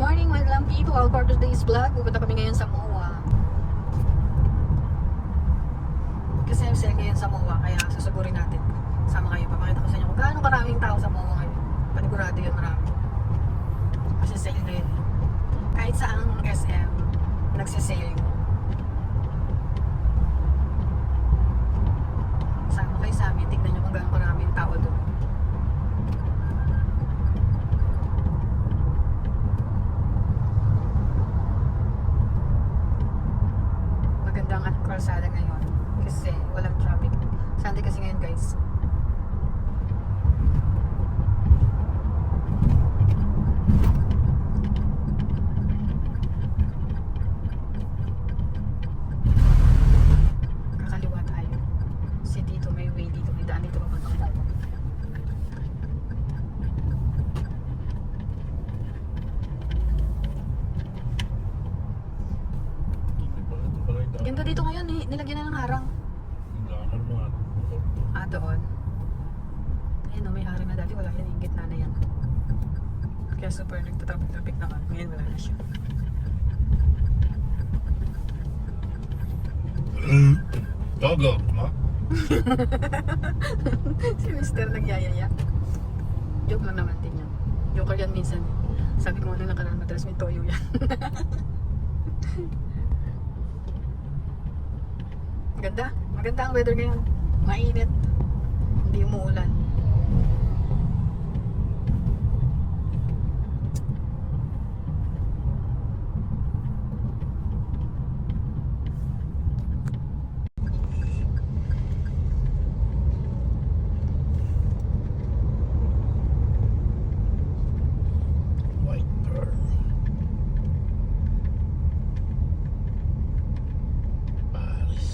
Morning, madlang people. For today's vlog, pupunta kami ngayon sa MOA. Kasi yung sale ngayon sa MOA, kaya susugurin natin. Sama kayo, papakita ko sa inyo kung gaano maraming tao sa MOA ngayon. Panigurado yun marami. Kasi sale ngayon. Kahit saang SM, nagsisale. Sama kayo sa amin, tignan nyo kung gaano maraming tao doon. Magandang at kalsada ngayon kasi walang traffic. Sunday kasi ngayon, guys. Kakaliwa tayo. Kasi dito may way, dito may daan, dito papuntang daw. Ganda dito ngayon, nilagyan na ng harang. Ah, doon. Ayun, may harang na dati, wala yan, yung gitna na yan. Kaya super nagtatraffic naman. Ngayon wala na siya. Dogo, ma? Si Mr. nagyayaya. Joke lang naman din yan. Joker yan minsan. Sabi ko ano nakaraan, madalas may toyo yan. Ganda. Maganda ang weather ngayon. Mainit. Hindi umuulan. White pearl. Paris.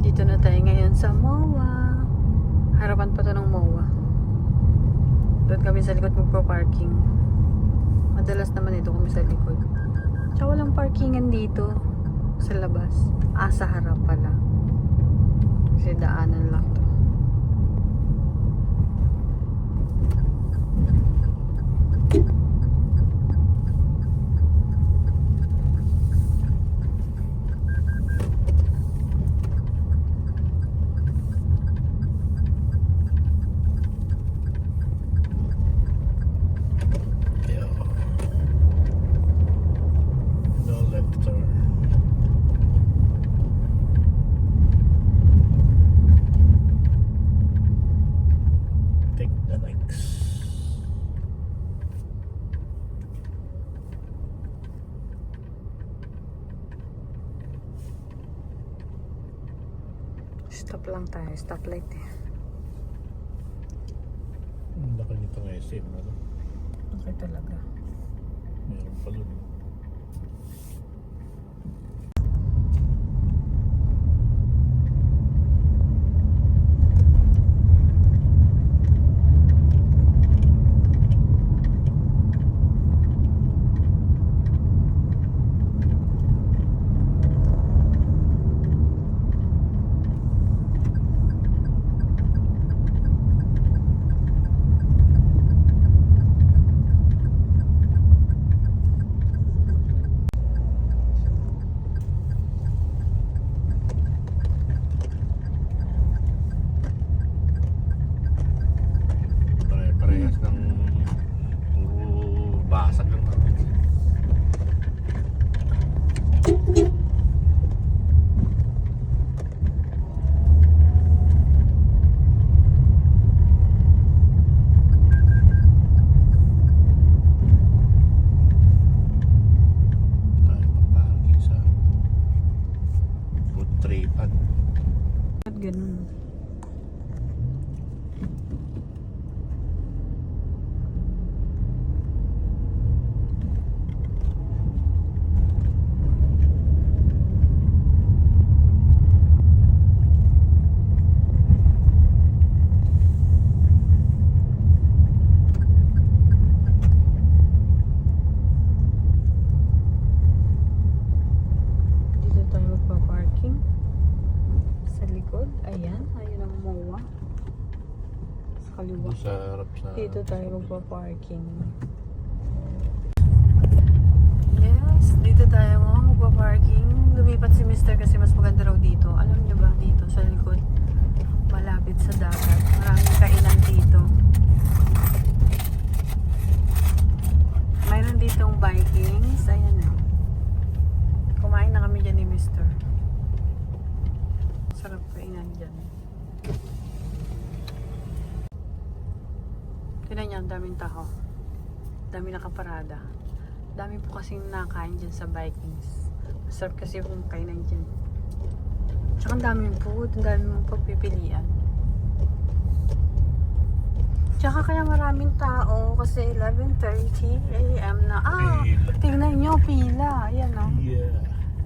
Dito na tayo ngayon sa MOA. Harapan pa to ng MOA. Doon kami sa likod magpa-parking. Madalas naman ito kami sa likod. Tsaka walang parkingan dito sa labas. Ah, sa harap pala. Kasi daanan lang to. Yeah. No left turn. Take the next. Stop lang tayo. Stoplight eh. Ang laki nitong SM, ano? Okay talaga. Meron pa dun. dito tayo magpa-parking. Yes, dito tayo magpa-parking. Lumipat si Mr. kasi mas maganda raw dito. Alam niyo ba dito sa likod? Malapit sa dagat. Maraming kainan dito. Mayroon ditong Vikings. Ayan na. Kumain na kami dyan ni Mr. Sarap kainan dyan. Tignan niyo, ang daming tao. Dami nakaparada. Dami po kasing nakain dyan sa Vikings. Masarap kasi yung kainan dyan. Tsaka ang daming food. Ang daming mong pagpipilian. Tsaka kaya maraming tao kasi 11:30 AM na. Pila. Tingnan nyo, pila. Ayan o. Yeah.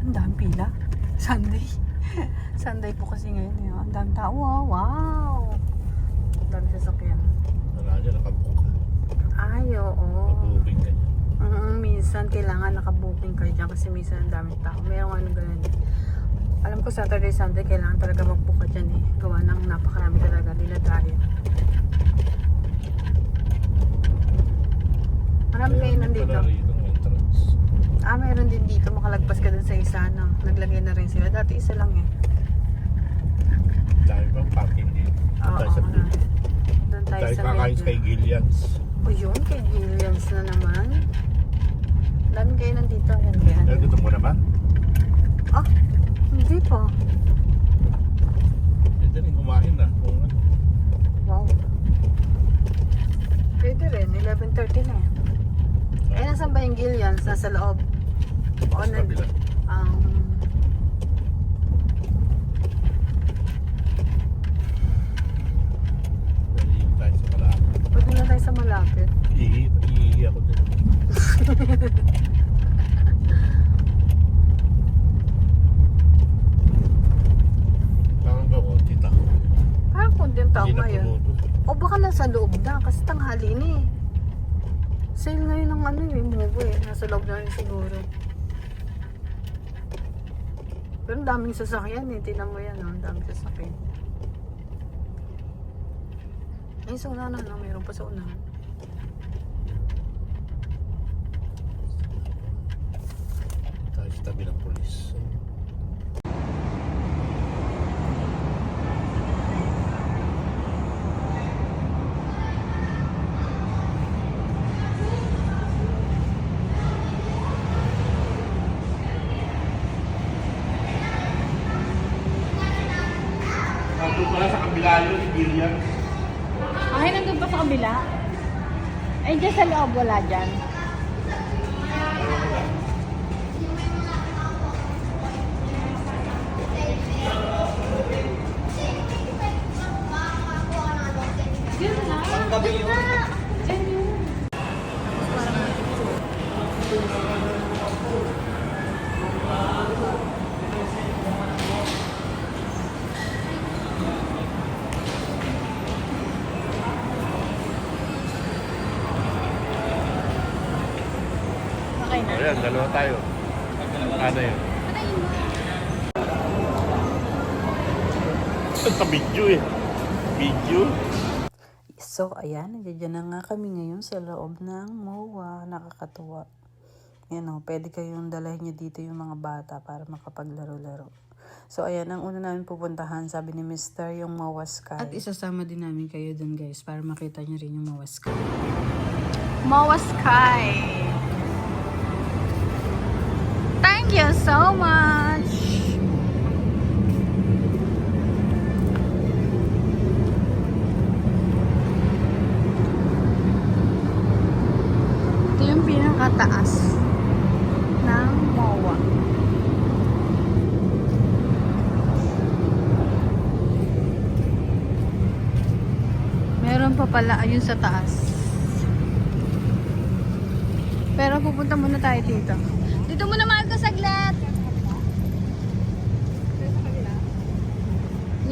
Ang daming pila. Sunday. Sunday po kasi ngayon. Eh. Ang daming tao. Wow, wow. Ang daming sasakyan. Wala dyan, nakabook. Ay, oo. Nakabuking ka dyan. Minsan kailangan nakabooking kayo dyan kasi minsan ang daming tao. Mayroong ano ganun. Alam ko Saturday, Sunday kailangan talaga mag-book ka dyan eh. Gawa ng napakarami talaga. Nila tayo. Marami kayo nandito. Wala rito ng entrance. Meron din dito. Makalagpas ka dun sa isa na naglagay na rin sila. Dati isa lang eh. Dami pang parking dito. Oo. Tayo sa blue. Doon tayo Tayo sa kakain medyo. kay Gillians. O yun, kay Gillians na naman. Dami kayo nandito. Ayan kaya. Gusto mo naman? Hindi pa. Pwede rin kumain na. Kung ano. Wow. Pwede rin. 11:30 na yan. Eh, nasan ba yung Gillians? Nasa loob. O, Sa kabila. Pwede yung tayo sa malapit. Pwede na tayo sa malapit. Ihi ako din. Parang ba konti tao? Parang konting tao Hindi na ngayon. tumuto. O baka nasa loob na kasi tanghali na eh. Sale ngayon ng ano eh, move eh. Nasa loob na rin siguro. Pero ang daming sasakyan eh. Tinan mo yan oh. Ang daming sasakyan. Ay, sa unahan na. Mayroon pa sa unahan. Tayo sa tabi ng polis. Doon pala sa kabila yun, si Gillians. Ay, nandun pa sa kabila? Ay, dyan sa loob wala dyan. Ang gabi yun. Okay na. Ayan, dalawa tayo. Ano yun? Sa video eh. Video. So, ayan, nandiyan na nga kami ngayon sa loob ng MOA. Nakakatuwa. Yan o, pwede kayong dalahin niyo dito yung mga bata para makapaglaro-laro. So, ayan, ang una namin pupuntahan, sabi ni Mr. yung MOA Sky. At isasama din namin kayo dun guys, para makita niyo rin yung MOA Sky. MOA Sky! Thank you so much! Ito yung pinakataas ng MOA. Meron pa pala ayun sa taas. Pero pupunta muna tayo dito. Dito muna mahal ko saglit.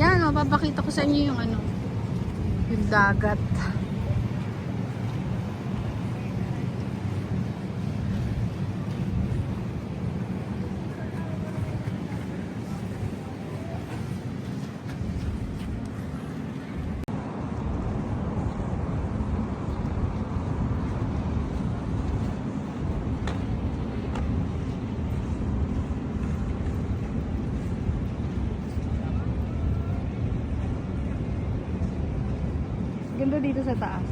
Yan, mapapakita ko sa inyo yung ano, yung dagat. ganda dito sa taas.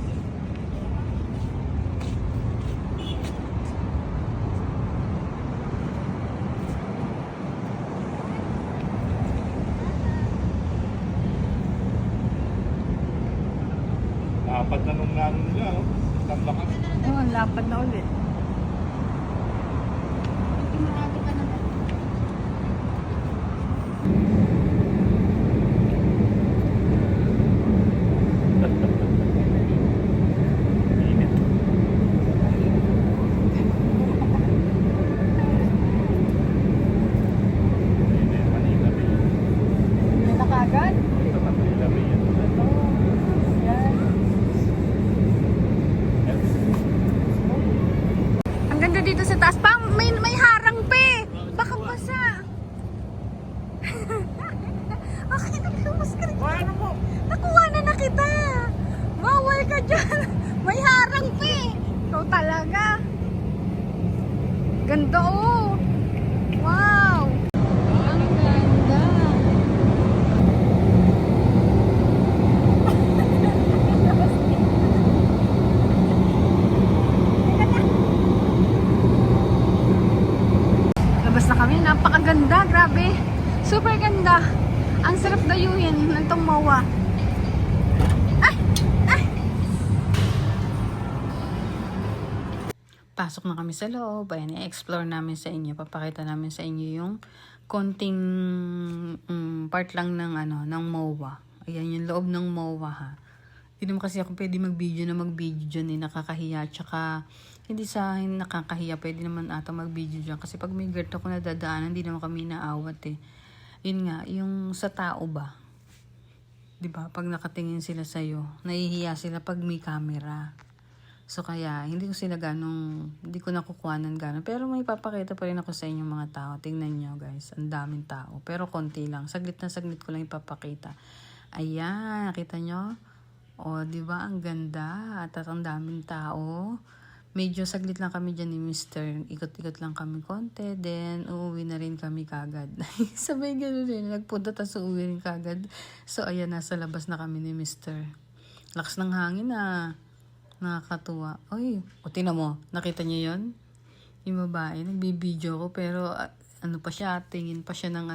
Dapat na nung nano nila, no? Tamlakan. Oh, ang lapad na ulit. Marami pa naman. Init. Init, Manila Bay. Yan na kagad. Ito na Manila Bay yan. Yan. Ang ganda dito sa taas. May harang pe. Baka basa. Okay, nagkamas ka rin. Ano mo? Nakuha na kita. Bawal ka dyan. May harang pe. Ikaw talaga. Ganda oh. Wow. Ang ganda. Labas na kami. Napakaganda. Grabe. Super ganda. Ang sarap dayuhin ng tong MOA. Ay! Ay! Pasok na kami sa loob. Ayan, i-explore namin sa inyo. Papakita namin sa inyo yung konting part lang ng ng MOA. Ayan, yung loob ng MOA ha. Hindi naman kasi ako pwede mag-video dyan. Nakakahiya. Tsaka, hindi nakakahiya. Pwede naman ata mag-video dyan. Kasi pag may girl ako nadadaanan, hindi naman kami naawat eh. Yun nga, yung sa tao ba? Diba? Pag nakatingin sila sa'yo, nahihiya sila pag may camera. So kaya, hindi ko nakukuha ng gano'n. Pero may papakita pa rin ako sa inyong mga tao. Tingnan nyo guys, ang daming tao. Pero konti lang. Saglit na saglit ko lang ipapakita. Ayan, nakita nyo? O, diba? Ang ganda. At ang daming tao. Medyo saglit lang kami dyan ni Mr. Ikot-ikot lang kami konti. Then, uuwi na rin kami kagad. Sabay gano'n rin. Nagpunta tas uuwi rin kagad. So, ayan, nasa labas na kami ni Mr. Lakas ng hangin na. Nakakatuwa. Oy, o tinan mo. Nakita niyo yon? Yung babae, nagbibideo ko. Pero, ano pa siya, tingin pa siya ng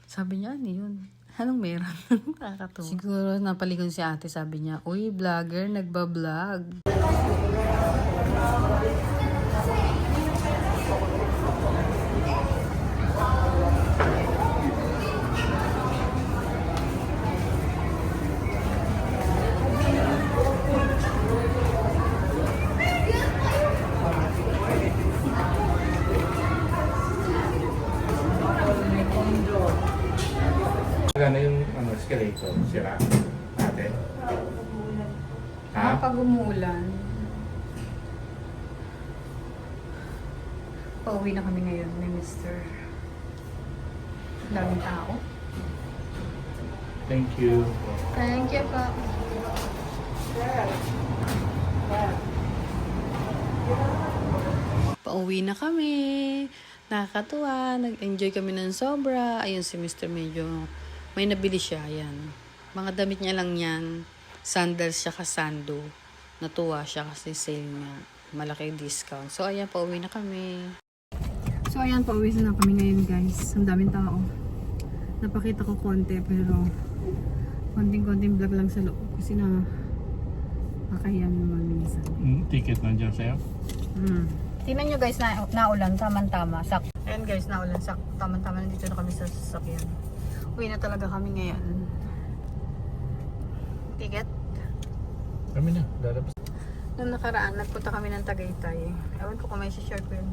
Sabi niya, ano yun? Anong meron? Nakakatuwa. Siguro, napaligon si ate. Sabi niya, uy, vlogger, nagbablog. Gana yung escalator, sira. Ate. Ha? Pag umulan. Pauwi na kami ngayon ni Mr. Daming tao. Thank you. Thank you po. Pauwi na kami. Nakakatuwa. Nag-enjoy kami ng sobra. Ayun si Mr. medyo may nabili siya. Ayan. Mga damit niya lang yan. Sandals siya kasando. Natuwa siya kasi sale niya. Malaki discount. So ayan, pauwi na kami. So ayan, pauwi na kami ngayon guys. Ang daming tao. Napakita ko konti pero konting-konting vlog lang sa loob. Kasi nakakahiyan naman minsan. Ticket nandiyan sa'yo? Tingnan nyo guys, naulan, tama-tama. Ayan guys, naulan, tama-tama. Nandito na kami sa sasakyan. Uwi na talaga kami ngayon. Ticket? Kami na, lalabas. Noong nakaraan, nagpunta kami ng Tagaytay. Ewan ko kung may share ko yun.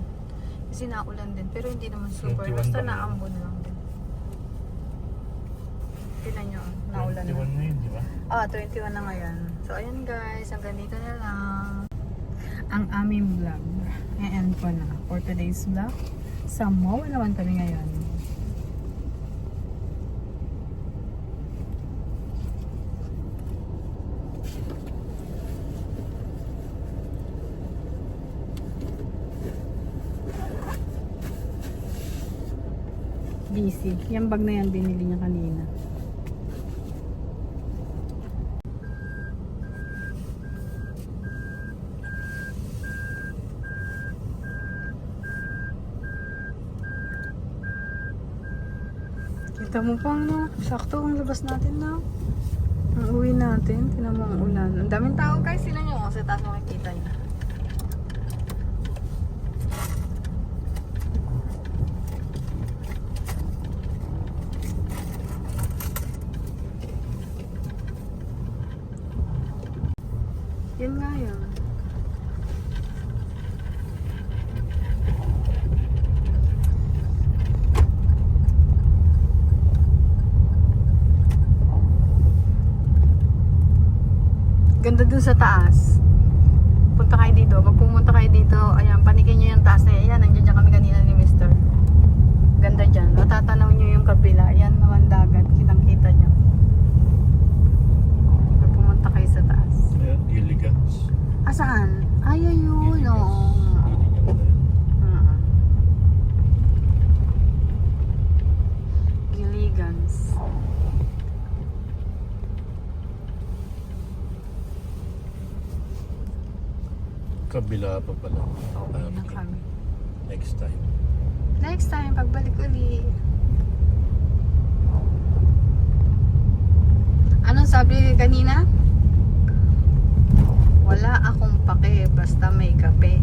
Kasi naulan din, pero hindi naman super. 21 Basta ba? naambon lang din. Tingnan nyo, naulan na. 21 ngayon, di ba? 21 na ngayon. So ayan guys, hanggang dito na lang ang aming vlog. I-end ko na for today's vlog. Sa MOA naman kami ngayon. Busy. Yung bag na yan, binili niya kanina. Tama po ano, sakto ang labas natin na. Ang uwi natin, tinan mo ang ulan. Ang daming tao guys, sila nyo. Sa taas makikita nyo. Yan nga yun. Ganda dun sa taas. Punta kayo dito. Pag pumunta kayo dito, ayan, panikin nyo yung taas na yan. Ayan, nandiyan dyan kami kanina ni Mr. Ganda dyan. Matatanaw nyo yung kabila. Ayan, naman dagat. Kitang-kita nyo. Pag pumunta kayo sa taas. Ayan, Gilligans. Ah, saan? Ay, ayun. Oo. Gilligans. Kabila pa pala. Okay na kami. Next time. Next time, pagbalik uli. Anong sabi kanina? Wala akong pake, basta may kape.